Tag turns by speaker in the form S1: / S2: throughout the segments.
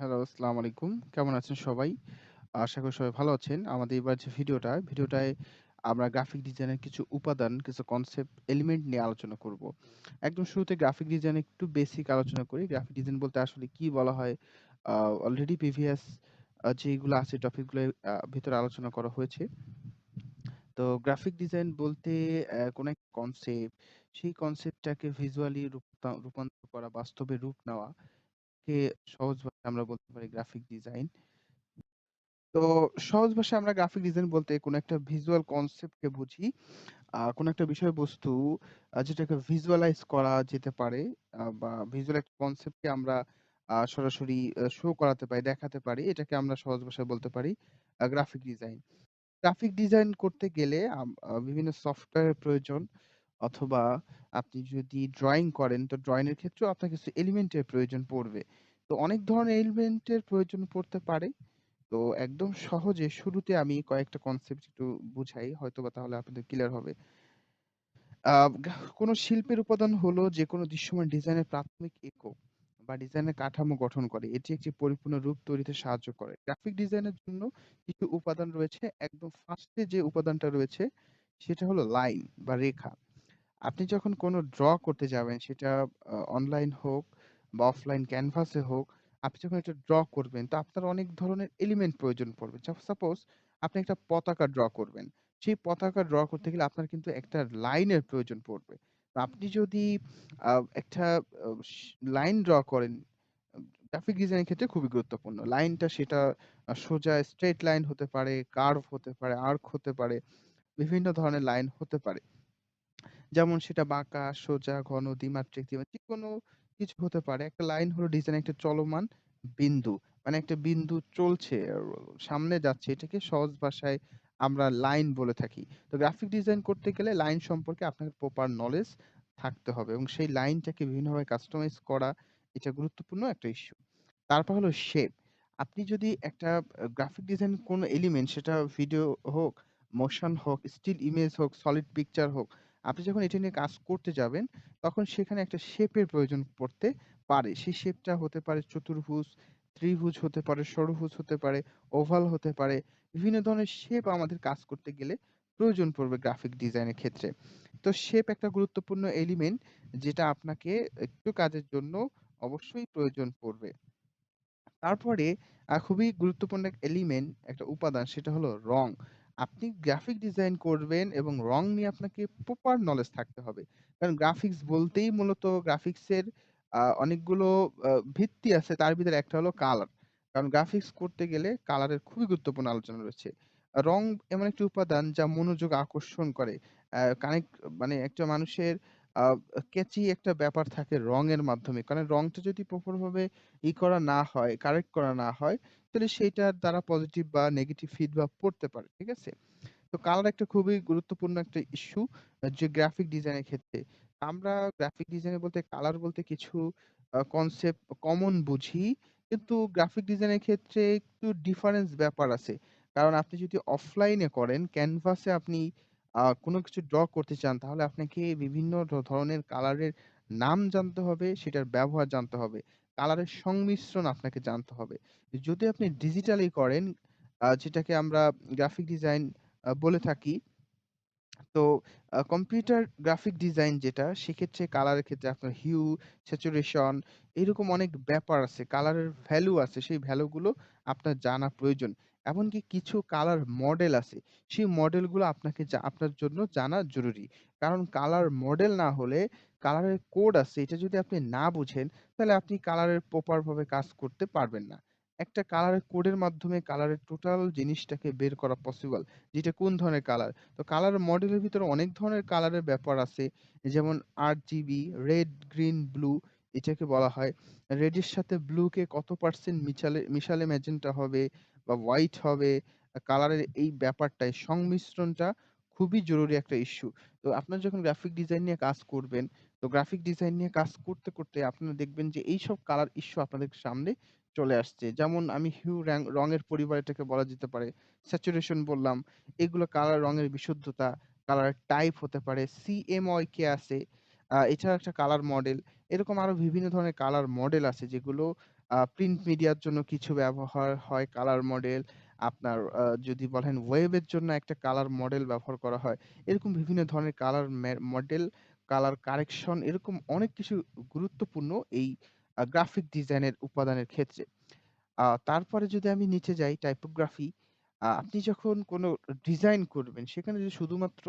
S1: Hello, আসসালামু আলাইকুম। কেমন আছেন সবাই? আশা করি সবাই ভালো আছেন। আমাদের এবার যে ভিডিওটায় আমরা গ্রাফিক ডিজাইনের কিছু উপাদান, কিছু কনসেপ্ট, এলিমেন্ট নিয়ে আলোচনা করব। একদম শুরুতে গ্রাফিক ডিজাইন একটু বেসিক আলোচনা করি। গ্রাফিক ডিজাইন বলতে আসলে কি বলা হয়? আ অলরেডি প্রিভিয়াস যেগুলো আছে টপিকগুলো ভিতরে আলোচনা করা হয়েছে। তো গ্রাফিক ডিজাইন বলতে কোনো একটা কনসেপ্ট, সেই কনসেপ্টটাকে ভিজুয়ালি রূপান্তর করা, বাস্তবে রূপ নেওয়াকে সহজ ভাষায় আমরা বলতে পারি গ্রাফিক ডিজাইন। তো সহজ ভাষায় আমরা গ্রাফিক ডিজাইন বলতে কোনো একটা ভিজুয়াল কনসেপ্টকে বুঝি। কোনো একটা বিষয়বস্তু যেটাকে ভিজুয়ালাইজ করা যেতে পারে বা ভিজুয়াল একটা কনসেপ্টকে আমরা সরাসরি শো করাতে পারি, দেখাতে পারি। এটাকে আমরা সহজ ভাষায় বলতে পারি গ্রাফিক ডিজাইন। গ্রাফিক ডিজাইন করতে গেলে বিভিন্ন সফটওয়্যারের প্রয়োজন অথবা আপনি যদি ড্রইং করেন, তো ড্রইং এর ক্ষেত্রেও আপনার কিছু এলিমেন্টের প্রয়োজন পড়বে। তো অনেক ধরনের এলিমেন্টের প্রয়োজন পড়তে পারে। তো একদম সহজে শুরুতে আমি কয়েকটা কনসেপ্ট একটু বুঝাই হয়তোবা তাহলে আপনাদের ক্লিয়ার হবে। আ কোনো শিল্পের উপাদান হলো যেকোনো দৃশ্যমান ডিজাইনের প্রাথমিক একক বা ডিজাইনের কাঠামো গঠন করে। এটি একটি পরিপূর্ণ রূপ তৈরিতে সাহায্য করে। গ্রাফিক ডিজাইনের জন্য কিছু উপাদান রয়েছে। একদম ফার্স্টে যে উপাদানটা রয়েছে সেটা হলো লাইন বা রেখা। আপনি যখন কোনো ড্র করতে যাবেন সেটা অনলাইন হোক বা অফলাইন ক্যানভাসে হোক, আপনি যখন একটা ড্র করবেন তো আপনার অনেক ধরনের এলিমেন্ট প্রয়োজন পড়বে। সাপোজ আপনি একটা পতাকা ড্র করবেন। সেই পতাকা ড্র করতে গেলে আপনার কিন্তু একটা লাইনের প্রয়োজন পড়বে। তো আপনি যদি আ একটা আ স লাইন ড্র করেন, গ্রাফিক ডিজাইনের ক্ষেত্রে খুবই গুরুত্বপূর্ণ। লাইনটা সেটা সোজা স্ট্রেইট লাইন হতে পারে, কার্ভ হতে পারে, আর্ক হতে পারে, বিভিন্ন ধরনের লাইন হতে পারে। যেমন সেটা বাঁকা, সোজা, ঘন, দ্বিমাত্রিক, যেকোনো কিছু হতে পারে। একটা লাইন হলো ডিজাইনের একটা চলমান বিন্দু। মানে একটা বিন্দু চলছে, সামনে যাচ্ছে। এটাকে সহজ ভাষায় আমরা লাইন বলে থাকি। তো গ্রাফিক ডিজাইন করতে গেলে লাইন সম্পর্কে আপনার প্রপার নলেজ থাকতে হবে এবং সেই লাইনটাকে বিভিন্নভাবে কাস্টমাইজ করা এটা গুরুত্বপূর্ণ একটা ইস্যু। তারপর হলো শেপ। আপনি যদি একটা গ্রাফিক ডিজাইন কোনো এলিমেন্ট সেটা ভিডিও হোক, মোশন হোক, স্টিল ইমেজ হোক, সলিড পিকচার হোক, আপনি যখন এটা নিয়ে কাজ করতে যাবেন, তখন সেখানে একটা শেপের প্রয়োজন পড়তে পারে। সেই শেপটা হতে পারে চতুর্ভুজ, ত্রিভুজ হতে পারে, ষড়ভুজ হতে পারে, ওভাল হতে পারে। বিভিন্ন ধরনের শেপ আমাদের কাজ করতে গেলে প্রয়োজন পড়বে গ্রাফিক ডিজাইনের ক্ষেত্রে। তো শেপ একটা গুরুত্বপূর্ণ এলিমেন্ট যেটা আপনাকে একটু কাজের জন্য অবশ্যই প্রয়োজন পড়বে। তারপরে খুবই গুরুত্বপূর্ণ এক এলিমেন্ট, একটা উপাদান সেটা হলো রং। আপনি গ্রাফিক ডিজাইন করবেন এবং রং নিয়ে আপনাকে প্রপার নলেজ থাকতে হবে। কারণ গ্রাফিক্স বলতেই মূলত গ্রাফিক্সের অনেকগুলো ভিত্তি আছে। তার ভিতরে একটা হলো কালার। কারণ গ্রাফিক্স করতে গেলে কালারের খুবই গুরুত্বপূর্ণ আলোচনা রয়েছে। রং এমন একটি উপাদান যা মনোযোগ আকর্ষণ করে। কানেক্ট মানে একটা মানুষের আ ক্যাচি একটা ব্যাপার থাকে রঙের মাধ্যমে। কারণ রংটা যদি প্রপার ভাবে করা না হয়, কারেক্ট করা না হয়, তাহলে সেইটার দ্বারা পজিটিভ বা নেগেটিভ ফিডব্যাক পড়তে পারে। ঠিক আছে? তো কালার একটা খুবই গুরুত্বপূর্ণ একটা ইস্যু যে গ্রাফিক ডিজাইনের ক্ষেত্রে। আমরা গ্রাফিক ডিজাইনার বলতে কালার বলতে কিছু কনসেপ্ট কমন বুঝি। কিন্তু গ্রাফিক ডিজাইনের ক্ষেত্রে একটু ডিফারেন্স ব্যাপার আছে। কারণ আপনি যদি অফলাইনে করেন, ক্যানভাসে আপনি কোন কিছু ড্র করতে চান, তাহলে আপনাকে বিভিন্ন ধরনের কালারের নাম জানতে হবে, সেটার ব্যবহার জানতে হবে। কালারের সংমিশ্রণ আপনাকে জানতে হবে। যদি আপনি ডিজিটালি করেন, যেটাকে আমরা গ্রাফিক ডিজাইন বলে থাকি। তো কম্পিউটার গ্রাফিক ডিজাইন যেটা, সেক্ষেত্রে কালারের ক্ষেত্রে আপনার হিউ, স্যাচুরেশন এরকম অনেক ব্যাপার আছে। কালারের ভ্যালু আছে। সেই ভ্যালুগুলো আপনার জানা প্রয়োজন। এমনকি কিছু কালার মডেল আছে। সেই মডেলগুলো আপনাকে আপনার জন্য জানা জরুরি। কারণ কালার মডেল না হলে কালারের কোড আছে, এটা যদি আপনি না বুঝেন, তাহলে আপনি কালারের প্রপার ভাবে কাজ করতে পারবেন না। একটা কালারের কোডের মাধ্যমে কালারের টোটাল জিনিসটাকে বের করা পসিবল। যেটা কোন ধরনের কালার। তো কালার মডেলের ভিতরে অনেক ধরনের কালারের ব্যাপার আছে। যেমন RGB, রেড, গ্রিন, ব্লু এটাকে বলা হয়। রেডের সাথে ব্লুকে কত পার্সেন্ট মিশালে ম্যাজেন্টা হবে বা হোয়াইট হবে। কালারের এই ব্যাপারটায় সংমিশ্রণটা খুবই জরুরি একটা ইস্যু। তো আপনারা যখন গ্রাফিক ডিজাইন নিয়ে কাজ করবেন, তো গ্রাফিক ডিজাইন নিয়ে কাজ করতে আপনারা দেখবেন যে এইসব কালার ইস্যু আপনাদের সামনে চলে আসছে। যেমন আমি হিউ রঙের পরিবার এটাকে বলা যেতে পারে। স্যাচুরেশন বললাম। এগুলো কালার রঙের বিশুদ্ধতা, কালার টাইপ হতে পারে। CMYK আছে। এছাড়া একটা কালার মডেল। এরকম আরো বিভিন্ন ধরনের কালার মডেল আছে যেগুলো প্রিন্ট মিডিয়ার জন্য কিছু ব্যবহার হয় কালার মডেল। আপনার যদি বলেন ওয়েবের জন্য একটা কালার মডেল ব্যবহার করা হয়। এরকম বিভিন্ন ধরনের কালার মডেল, কালার কারেকশন এরকম অনেক কিছু গুরুত্বপূর্ণ এই গ্রাফিক ডিজাইনের উপাদানের ক্ষেত্রে। তারপরে যদি আমি নিচে যাই টাইপোগ্রাফি, আপনি যখন কোনো ডিজাইন করবেন সেখানে যে শুধুমাত্র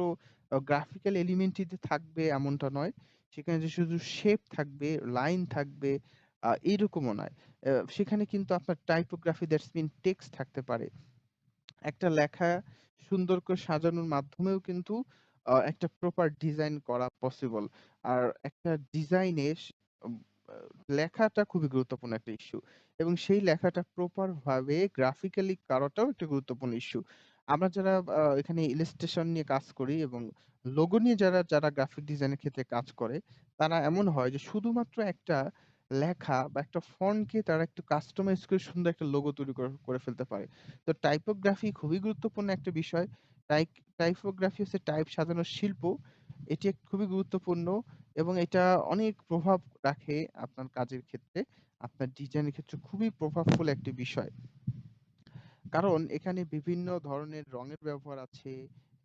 S1: গ্রাফিক্যাল এলিমেন্টই যে থাকবে এমনটা নয়। সেখানে যে শুধু শেপ থাকবে, লাইন থাকবে এইরকমও নয়। সেখানে কিন্তু আপনার টাইপোগ্রাফি দ্যাটস মিন টেক্সট থাকতে পারে। একটা লেখা সুন্দর করে সাজানোর মাধ্যমেও কিন্তু একটা প্রপার ডিজাইন করা পসিবল। আর একটা ডিজাইনে উম আ লেখাটা খুবই গুরুত্বপূর্ণ একটা ইস্যু। এবং সেই লেখাটা প্রপার ভাবে গ্রাফিক্যালি করাটাও একটা গুরুত্বপূর্ণ ইস্যু। আমরা যারা এখানে ইলাস্ট্রেশন নিয়ে কাজ করি এবং লোগো নিয়ে যারা গ্রাফিক ডিজাইনের ক্ষেত্রে কাজ করে, তারা এমন হয় যে শুধুমাত্র একটা লেখা বা একটা ফন্টকে তারা একটু কাস্টমাইজ করে সুন্দর একটা লোগো তৈরি করে ফেলতে পারে। তো টাইপোগ্রাফি খুবই গুরুত্বপূর্ণ একটা বিষয়। টাইক টাইপোগ্রাফি হচ্ছে টাইপ সাজানোর শিল্প। এটি খুবই গুরুত্বপূর্ণ এবং এটা অনেক প্রভাব রাখে আপনার কাজের ক্ষেত্রে। আপনার ডিজাইনের ক্ষেত্রে খুবই প্রভাবফুল একটি বিষয়। কারণ এখানে বিভিন্ন ধরনের রঙের ব্যবহার আছে,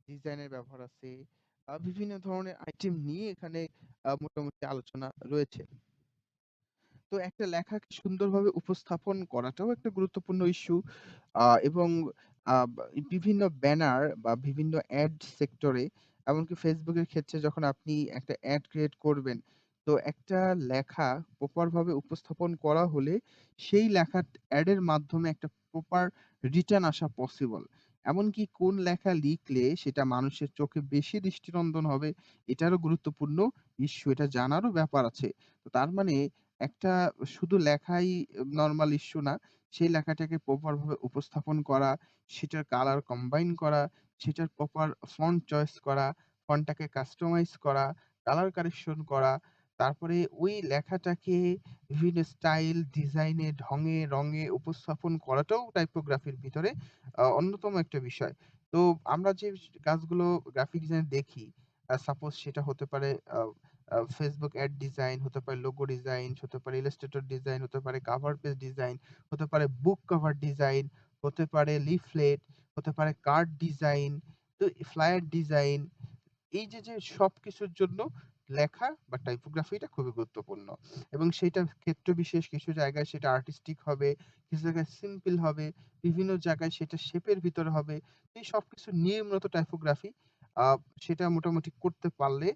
S1: ডিজাইনের ব্যবহার আছে। বিভিন্ন ধরনের আইটেম নিয়ে এখানে মোটামুটি আলোচনা রয়েছে। তো একটা লেখাকে সুন্দরভাবে উপস্থাপন করাটাও একটা গুরুত্বপূর্ণ ইস্যু। এবং বিভিন্ন ব্যানার বা বিভিন্ন অ্যাড সেক্টরে এমনকি Facebook এর ক্ষেত্রে যখন আপনি একটা অ্যাড ক্রিয়েট করবেন, তো একটা লেখা প্রপার ভাবে উপস্থাপন করা হলে সেই লেখা অ্যাডের মাধ্যমে একটা প্রপার রিটার্ন আসা পসিবল। এমনকি কোন লেখা লিখলে সেটা মানুষের চোখে বেশি দৃষ্টিনন্দন হবে এটারও গুরুত্বপূর্ণ ইস্যু, এটা জানারও ব্যাপার আছে। তো তার মানে একটা শুধু লেখাই নরমাল ইস্যু না। সেই লেখাটাকে প্রপার ভাবে উপস্থাপন করা, সেটার কালার কম্বাইন করা, সেটার প্রপার ফন্ট চয়েস করা, ফন্টটাকে কাস্টমাইজ করা, কালার কারেকশন করা। তারপরে ওই লেখাটাকে বিভিন্ন স্টাইল, ডিজাইনে, ঢঙে, রঙে উপস্থাপন করাটাও টাইপোগ্রাফির ভিতরে অন্যতম একটা বিষয়। তো আমরা যে কাজগুলো গ্রাফিক ডিজাইন দেখি, সাপোজ সেটা হতে পারে আ আ Facebook অ্যাড ডিজাইন, হতে পারে লোগো ডিজাইন, হতে পারে ইলাস্ট্রেটর ডিজাইন, হতে পারে কভার পেজ ডিজাইন, হতে পারে বুক কভার ডিজাইন, হতে পারে লিফলেট, হতে পারে কার্ড ডিজাইন, তো ফ্লায়ার ডিজাইন। এই যে সবকিছুর জন্য লেখা বা টাইপোগ্রাফিটা খুবই গুরুত্বপূর্ণ। এবং সেইটা ক্ষেত্র বিশেষ কিছু জায়গায় সেটা আর্টিস্টিক হবে, কিছু জায়গায় সিম্পল হবে, বিভিন্ন জায়গায় সেটা শেপের ভিতরে হবে। এই সবকিছু নিয়ে মূলত টাইপোগ্রাফি আ সেটা মোটামুটি করতে পারলে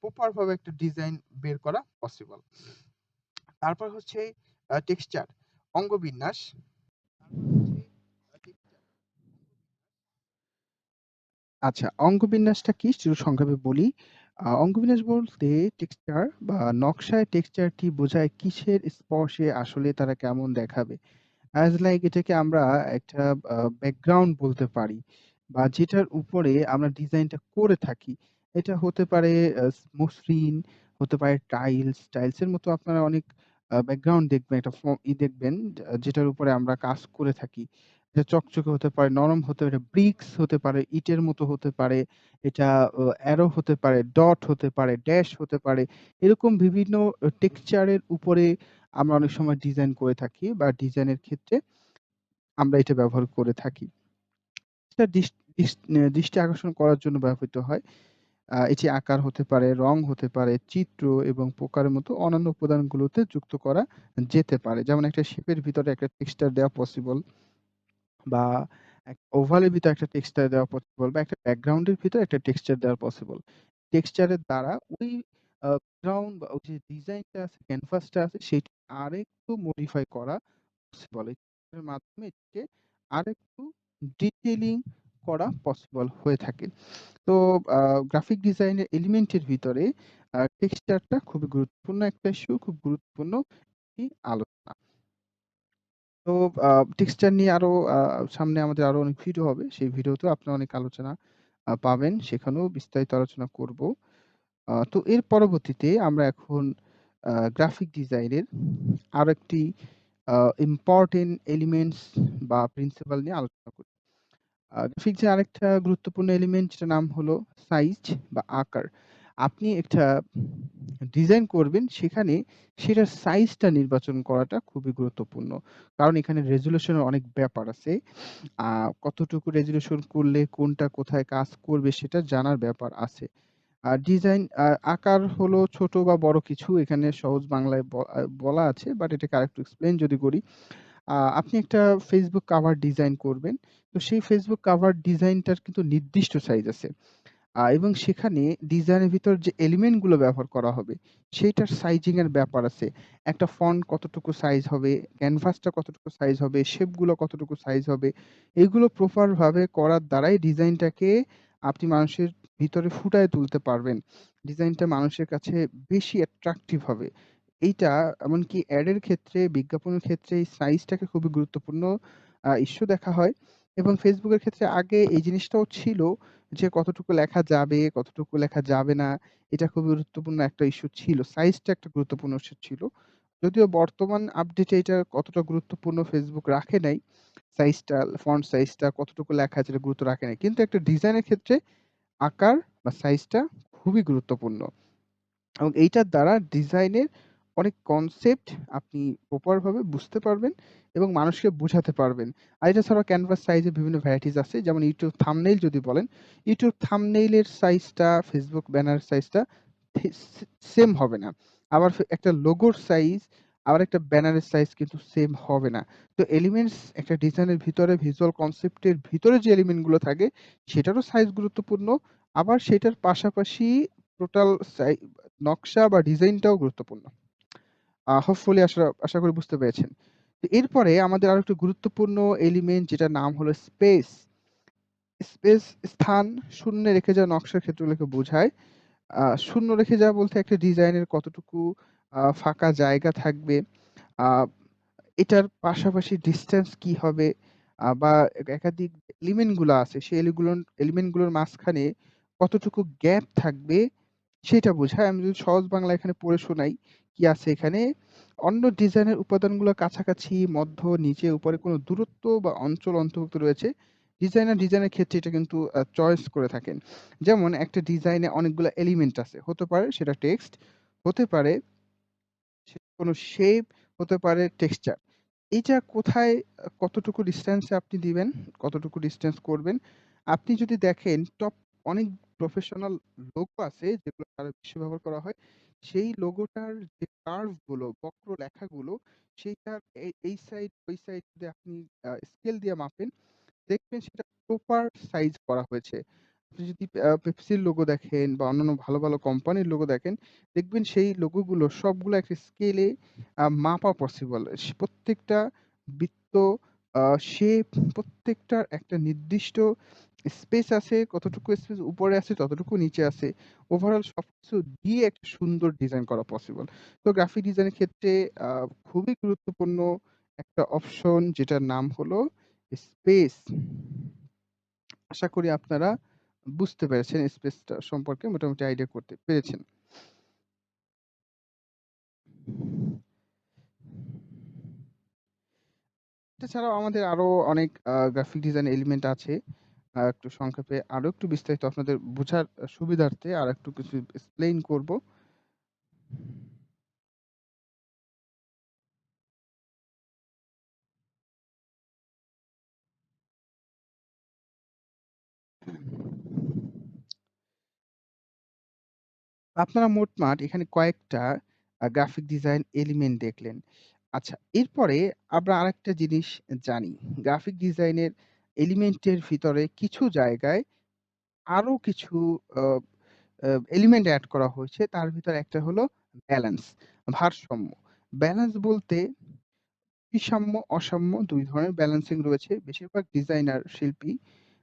S1: প্রপার ভাবে একটা ডিজাইন বের করা পসিবল। তারপর হচ্ছে টেক্সচার, অঙ্গবিন্যাস। তারপর হচ্ছে টেক্সচার। আচ্ছা, অঙ্গবিন্যাসটা কি? একটু সংক্ষেপে বলি। অঙ্গবিন্যাস বলতে টেক্সচার বা নকশায় টেক্সচারটি বোঝায় কিসের স্পর্শে আসলে তারা কেমন দেখাবে। অ্যাজ লাইক এটাকে আমরা একটা ব্যাকগ্রাউন্ড বলতে পারি বা যেটার উপরে আমরা ডিজাইনটা করে থাকি। এটা হতে পারে মসৃণ, হতে পারে টাইলসের মতো আপনারা অনেক ব্যাকগ্রাউন্ড দেখবেন, একটা দেখবেন যেটার উপরে আমরা কাজ করে থাকি। এটা চকচকে হতে পারে, নরম হতে পারে, ব্রিকস হতে পারে, ইটের মতো হতে পারে, এটা অ্যারো হতে পারে, ডট হতে পারে, ড্যাশ হতে পারে। এরকম বিভিন্ন টেক্সচারের উপরে আমরা অনেক সময় ডিজাইন করে থাকি বা ডিজাইনের ক্ষেত্রে আমরা এটা ব্যবহার করে থাকি। এটা দৃষ্টি আকর্ষণ করার জন্য ব্যবহৃত হয়। এটি আকার হতে পারে, রং হতে পারে, চিত্র এবং প্রকারের মতো অন্যান্য উপাদানগুলোতে যুক্ত করা যেতে পারে। যেমন একটা শেপের ভিতরে একটা টেক্সচার দেওয়া পসিবল বা ওভালের ভিতরে একটা টেক্সচার দেওয়া পসিবল বা একটা ব্যাকগ্রাউন্ডের ভিতরে একটা টেক্সচার দেওয়া পসিবল। টেক্সচারের দ্বারা ওই গ্রাউন্ড বা ওই যে ডিজাইনটা আছে, ক্যানভাসটা আছে সেটা আরেকটু মডিফাই করা পসিবল। এর মাধ্যমে এটাকে আরেকটু ডিটেইলিং করা পসিবল হয়ে থাকে। তো আ গ্রাফিক ডিজাইনের এলিমেন্টের ভিতরে টেক্সচারটা খুবই গুরুত্বপূর্ণ একটা ইস্যু, খুব গুরুত্বপূর্ণ একটি আলোচনা। তো আ টেক্সচার নিয়ে আরো সামনে আমাদের আরো অনেক ভিডিও হবে। সেই ভিডিওতেও আপনারা অনেক আলোচনা পাবেন। সেখানেও বিস্তারিত আলোচনা করব। তো এর পরবর্তীতে আমরা এখন গ্রাফিক ডিজাইনের আরেকটি আ ইম্পোর্টেন্ট এলিমেন্টস বা প্রিন্সিপাল নিয়ে আলোচনা করি। গ্রাফিক্সের আরেকটা গুরুত্বপূর্ণ এলিমেন্ট যেটার নাম হলো সাইজ বা আকার। আপনি একটা ডিজাইন করবেন, সেখানে সেটার সাইজটা নির্বাচন করাটা খুবই গুরুত্বপূর্ণ। কারণ এখানে রেজোলিউশন এর অনেক ব্যাপার আছে। আ কতটুকু রেজোলিউশন করলে কোনটা কোথায় কাজ করবে সেটা জানার ব্যাপার আছে। ডিজাইন আকার হলো ছোট বা বড় কিছু এখানে সহজ বাংলায় বলা আছে। বাট এটাকে আরেকটু এক্সপ্লেইন যদি করি, আপনি একটা Facebook কভার ডিজাইন করবেন। তো সেই Facebook কভার ডিজাইনটার কিন্তু নির্দিষ্ট সাইজ আছে। এবং সেখানে ডিজাইনের ভিতর যে এলিমেন্ট গুলো ব্যবহার করা হবে, সেইটার সাইজিং এর ব্যাপার আছে। একটা ফন্ট কতটুকু সাইজ হবে, ক্যানভাসটা কতটুকু সাইজ হবে, শেপ গুলো কতটুকু সাইজ হবে। এগুলো প্রপার ভাবে করার দ্বারাই ডিজাইনটাকে আপনি মানুষের ভিতরে ফুটায়ে তুলতে পারবেন। ডিজাইনটা মানুষের কাছে বেশি অ্যাট্রাকটিভ হবে। এইটা এমনকি এড এর ক্ষেত্রে, বিজ্ঞাপনের ক্ষেত্রে এই সাইজটাকে খুবই গুরুত্বপূর্ণ ইস্যু দেখা হয়। এবং Facebook এর ক্ষেত্রে আগে এই জিনিসটাও ছিল যে কতটুকু লেখা যাবে, কতটুকু লেখা যাবে না, এটা খুবই গুরুত্বপূর্ণ একটা ইস্যু ছিল। সাইজটা একটা গুরুত্বপূর্ণ ইস্যু ছিল। যদিও বর্তমান আপডেটে এটা কতটা গুরুত্বপূর্ণ Facebook রাখে নাই। সাইজটা, ফন্ট সাইজটা কতটুকু লেখা আছে এটা গুরুত্ব রাখে নাই। কিন্তু একটা ডিজাইনের ক্ষেত্রে আকার বা সাইজটা খুবই গুরুত্বপূর্ণ। এবং এইটার দ্বারা ডিজাইনের অনেক কনসেপ্ট আপনি প্রপার ভাবে বুঝতে পারবেন এবং মানুষকে বুঝাতে পারবেন। আর এটা ছাড়াও ক্যানভাস সাইজের বিভিন্ন ভ্যারাইটিস আছে। যেমন YouTube থাম্বনেইল যদি বলেন, YouTube থাম্বনেইলের সাইজটা Facebook ব্যানার সাইজটা থে সে সেম হবে না। আবার একটা লোগোর সাইজ, আবার একটা ব্যানারের সাইজ কিন্তু সেম হবে না। তো এলিমেন্টস একটা ডিজাইনের ভিতরে ভিজুয়াল কনসেপ্ট এর ভিতরে যে এলিমেন্ট গুলো থাকে সেটারও সাইজ গুরুত্বপূর্ণ। আবার সেটার পাশাপাশি টোটাল নকশা বা ডিজাইনটাও গুরুত্বপূর্ণ। হোপফুলি আশা করি বুঝতে পেরেছেন। তো এরপরে আমাদের আরেকটু গুরুত্বপূর্ণ এলিমেন্ট যেটার নাম হলো স্পেস। স্পেস স্থান শূন্য রেখে যাওয়া নকশার ক্ষেত্রগুলোকে বোঝায়। শূন্য রেখে যাওয়া বলতে একটা ডিজাইনের কতটুকু ফাঁকা জায়গা থাকবে, আ এটার পাশাপাশি ডিসট্যান্স কি হবে, বা একাধিক এলিমেন্ট গুলা আছে সেই এলিমেন্ট গুলোর মাঝখানে কতটুকু গ্যাপ থাকবে সেটা বোঝায়। আমি যদি সহজ বাংলায় এখানে পড়ে শোনাই, কি আছে এখানে? অন্য ডিজাইনের উপাদানগুলো কাছাকাছি, মধ্য, নিচে, উপরে কোনো দূরত্ব বা অঞ্চল অন্তর্ভুক্ত রয়েছে। ডিজাইনার ডিজাইনের ক্ষেত্রে এটা কিন্তু চয়েস করে থাকেন। যেমন একটা ডিজাইনে অনেকগুলা এলিমেন্ট আছে। হতে পারে সেটা টেক্সট, হতে পারে সেটা কোনো শেপ, হতে পারে টেক্সচার। এইটা কোথায় কতটুকু ডিসট্যান্স এ আপনি দিবেন, কতটুকু ডিসট্যান্স করবেন। আপনি যদি দেখেন অনেক প্রফেশনাল লোগো আছে যেগুলো সারা বিশ্বে ব্যবহার করা হয়। সেই লোগোটার যে কার্ভ গুলো, বক্র রেখাগুলো সেইটার এই সাইড ওই সাইড যদি আপনি স্কেল দিয়ে মাপেন দেখবেন সেটা প্রপার সাইজ করা হয়েছে। আপনি যদি পেপসির লোগো দেখেন বা অন্যান্য ভালো, ভালো কোম্পানির লোগো দেখেন, দেখবেন সেই লোগোগুলো সবগুলো একটা স্কেলে মাপা পসিবল। প্রত্যেকটা বৃত্ত, আ শেপ প্রত্যেকটার একটা নির্দিষ্ট স্পেস আছে, কতটুকু স্পেস উপরে আছে, ততটুকু নিচে আছে। ওভারঅল সবকিছু দিয়ে একটা সুন্দর ডিজাইন করা পসিবল। তো গ্রাফিক ডিজাইনের ক্ষেত্রে আ খুবই গুরুত্বপূর্ণ একটা অপশন যেটার নাম হলো স্পেস। আশা করি আপনারা বুঝতে পেরেছেন স্পেসটা সম্পর্কে মোটামুটি আইডিয়া করতে পেরেছেন। এটা ছাড়াও আমাদের আরো অনেক গ্রাফিক ডিজাইন এলিমেন্ট আছে। একটু সংক্ষেপে আরো একটু বিস্তারিত আপনাদের বুঝার সুবিধার্থে আরেকটু কিছু এক্সপ্লেইন করব। আপনারা মোটমাট এখানে কয়েকটা গ্রাফিক ডিজাইন এলিমেন্ট দেখলেন। আচ্ছা, এরপরে আমরা আরেকটা জিনিস জানি। গ্রাফিক ডিজাইনের এলিমেন্টের ভিতরে কিছু জায়গায় আরো কিছু আ আ এলিমেন্ট এড করা হয়েছে। তার ভিতরে একটা হলো ব্যালেন্স, ভারসাম্য। ব্যালেন্স বলতে বিষাম্য, অসাম্য ২ ধরনের ব্যালেন্সিং রয়েছে। বেশিরভাগ ডিজাইনার, শিল্পী,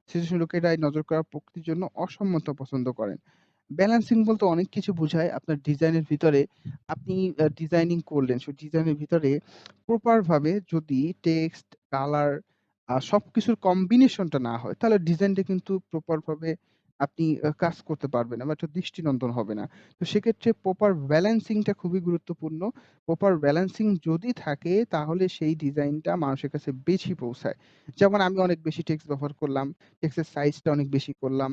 S1: সৃজনশীল লোকেরাই নজর করা প্রকৃতির জন্য অসম্মত পছন্দ করেন। ব্যালেন্সিং বলতে অনেক কিছু বোঝায়। আপনার ডিজাইনের ভিতরে আপনি ডিজাইনিং করলেন। সেই ডিজাইনের ভিতরে প্রপার ভাবে যদি টেক্সট, কালার সবকিছুর কম্বিনেশনটা না হয়, তাহলে ডিজাইনটা কিন্তু প্রপার ভাবে আপনি কাজ করতে পারবেন না বা একটা দৃষ্টিনন্দন হবে না। তো সেক্ষেত্রে প্রপার ব্যালেন্সিংটা খুবই গুরুত্বপূর্ণ। প্রপার ব্যালেন্সিং যদি থাকে তাহলে সেই ডিজাইনটা মানুষের কাছে বেশি পৌঁছায়। যেমন আমি অনেক বেশি টেক্সট ব্যবহার করলাম, টেক্সটের সাইজটা অনেক বেশি করলাম।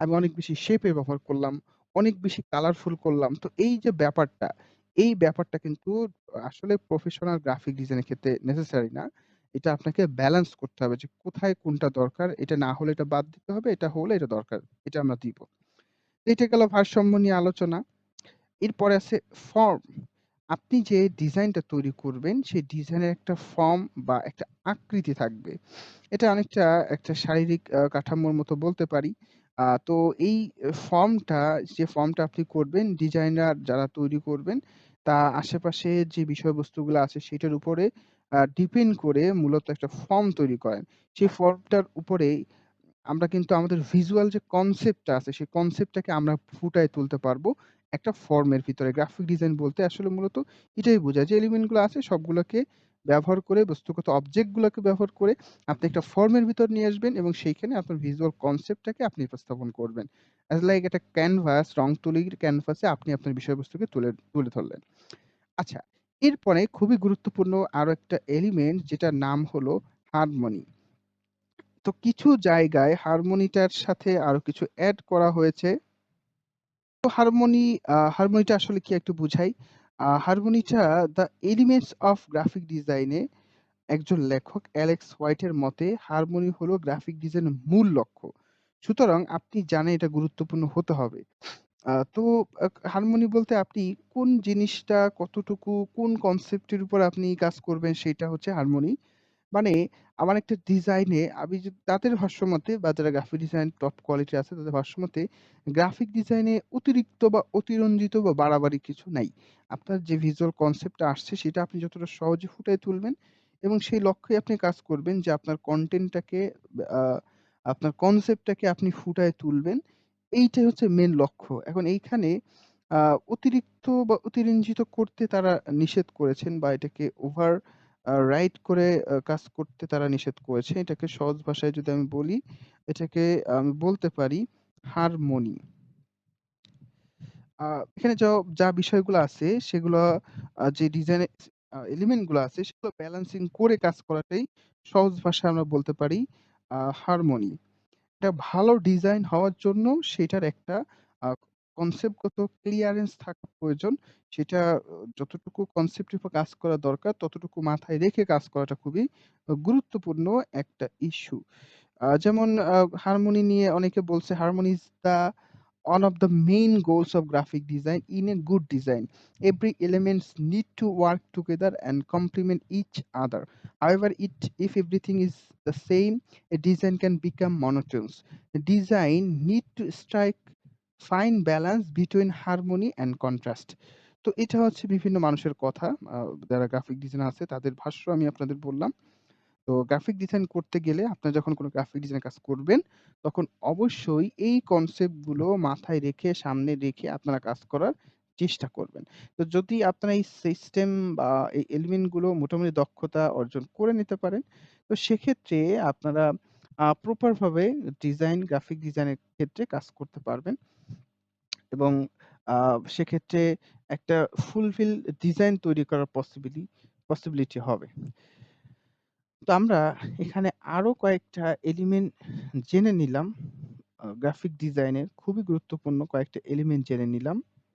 S1: আমি অনেক বেশি শেপের ব্যবহার করলাম। অনেক বেশি কালারফুল করলাম। তো এই যে ব্যাপারটা, এই ব্যাপারটা কিন্তু আসলে প্রফেশনাল গ্রাফিক ডিজাইনের ক্ষেত্রে নেসেসারি না। এটা আপনাকে ব্যালেন্স করতে হবে যে কোথায় কোনটা দরকার। এটা না হলে এটা বাদ দিতে হবে, এটা হলে এটা দরকার। এটা আমরা দিব। এটা গেল ভারসাম্য নিয়ে আলোচনা। এরপরে আছে ফর্ম। আপনি যে ডিজাইনটা তৈরি করবেন, সেই ডিজাইনের একটা ফর্ম বা একটা আকৃতি থাকবে। এটা অনেকটা একটা শারীরিক কাঠামোর মতো বলতে পারি। তো এই ফর্মটা যে ফর্মটা আপনি করবেন, ডিজাইনার যারা তৈরি করবেন, তা আশেপাশে যে বিষয়বস্তুগুলো আছে সেটার উপরে ডিপেন্ড করে মূলত একটা ফর্ম তৈরি করেন। সেই ফর্মটার উপরেই আমরা কিন্তু আমাদের ভিজুয়াল যে কনসেপ্টটা আছে, সেই কনসেপ্টটাকে আমরা ফুটায়ে তুলতে পারবো একটা ফর্মের ভিতরে। গ্রাফিক ডিজাইন বলতে আসলে মূলত এটাই বোঝায় যে এলিমেন্ট গুলো আছে সবগুলোকে ব্যবহার করে বস্তুগত অবজেক্ট গুলোকে ব্যবহার করে আপনি একটা ফর্মের ভিতর নিয়ে আসবেন এবং সেইখানে আপনার ভিজুয়াল কনসেপ্টটাকে আপনি উপস্থাপন করবেন। অ্যাজ লাইক একটা ক্যানভাস, রং তুলির ক্যানভাসে আপনি আপনার বিষয়বস্তুকে তুলে তুলে ধরলেন। আচ্ছা, এরপরে খুবই গুরুত্বপূর্ণ আরো একটা এলিমেন্ট যেটার নাম হলো হারমোনি। তো কিছু জায়গায় হারমোনিটার সাথে আরো কিছু এড করা হয়েছে। তো হারমোনিটা আসলে কি একটু বুঝাই। হারমোনিটা দ্য এলিমেন্টস অফ গ্রাফিক ডিজাইনে একজন লেখক অ্যালেক্স হোয়াইটের মতে হারমোনি হলো গ্রাফিক ডিজাইনের মূল লক্ষ্য। সুতরাং আপনি জানেন এটা গুরুত্বপূর্ণ হতে হবে। তো হারমোনি বলতে আপনি কোন জিনিসটা কতটুকু কোন কনসেপ্টের উপর আপনি কাজ করবেন সেটা হচ্ছে হারমোনি। মানে আমার একটা ডিজাইনে আমি যদি তাদের ভাষ্যমতে বা যারা গ্রাফিক ডিজাইন টপ কোয়ালিটি আছে তাদের ভাষ্যমতে গ্রাফিক ডিজাইনে অতিরিক্ত বা অতিরঞ্জিত বা বাড়াবাড়ি কিছু নাই। আপনার যে ভিজুয়াল কনসেপ্টটা আসছে সেটা আপনি যতটা সহজে ফুটিয়ে তুলবেন এবং সেই লক্ষ্যে আপনি কাজ করবেন যে আপনার কনটেন্টটাকে আ আপনার কনসেপ্টটাকে আপনি ফুটায়ে তুলবেন। এইটাই হচ্ছে মেইন লক্ষ্য। এখন এইখানে আ অতিরিক্ত বা অতিরঞ্জিত করতে তারা নিষেধ করেছেন বা এটাকে ওভার রাইট করে কাজ করতে তারা নিষেধ করেছে। এটাকে সহজ ভাষায় যদি আমি বলি, এটাকে আমি বলতে পারি হারমোনি। আ এখানে যা বিষয়গুলো আছে সেগুলা যে ডিজাইনের এলিমেন্ট গুলো আছে সেগুলো ব্যালেন্সিং করে কাজ করাটাই সহজ ভাষায় আমরা বলতে পারি হারমোনি। একটা ভালো ডিজাইন হওয়ার জন্য সেটার একটা আ কনসেপ্টগত ক্লিয়ারেন্স থাকা প্রয়োজন। সেটা যতটুকু কনসেপ্টের উপর কাজ করা দরকার ততটুকু মাথায় রেখে কাজ করাটা খুবই গুরুত্বপূর্ণ একটা ইস্যু। যেমন হারমোনি নিয়ে অনেকে বলছে harmony is the one of the main goals of graphic design. In a good design, every elements need to work together and complement each other. However, if everything is the same, a design can become monotonous. The design need to strike fine balance between harmony and contrast. তো এটা হচ্ছে বিভিন্ন মানুষের কথা। যারা graphic designer আছে তাদের ভাষ্য আমি আপনাদের বললাম। তো গ্রাফিক ডিজাইন করতে গেলে আপনার যখন কোনো গ্রাফিক ডিজাইনের কাজ করবেন, তখন অবশ্যই এই কনসেপ্ট গুলো মাথায় রেখে, সামনে রেখে আপনারা কাজ করার চেষ্টা করবেন। তো যদি আপনারা এই সিস্টেম বা এই এলিমেন্ট গুলো মোটামুটি দক্ষতা অর্জন করে নিতে পারেন, তো সেক্ষেত্রে আপনারা প্রপার ভাবে গ্রাফিক ডিজাইনের ক্ষেত্রে কাজ করতে পারবেন এবং আ সেক্ষেত্রে একটা ফুলফিল ডিজাইন তৈরি করার পসিবিলিটি হবে। তো আমরা এখানে আরো কয়েকটা এলিমেন্ট জেনে নিলাম। গ্রাফিক ডিজাইনের খুবই গুরুত্বপূর্ণ কয়েকটা এলিমেন্ট জেনে নিলাম।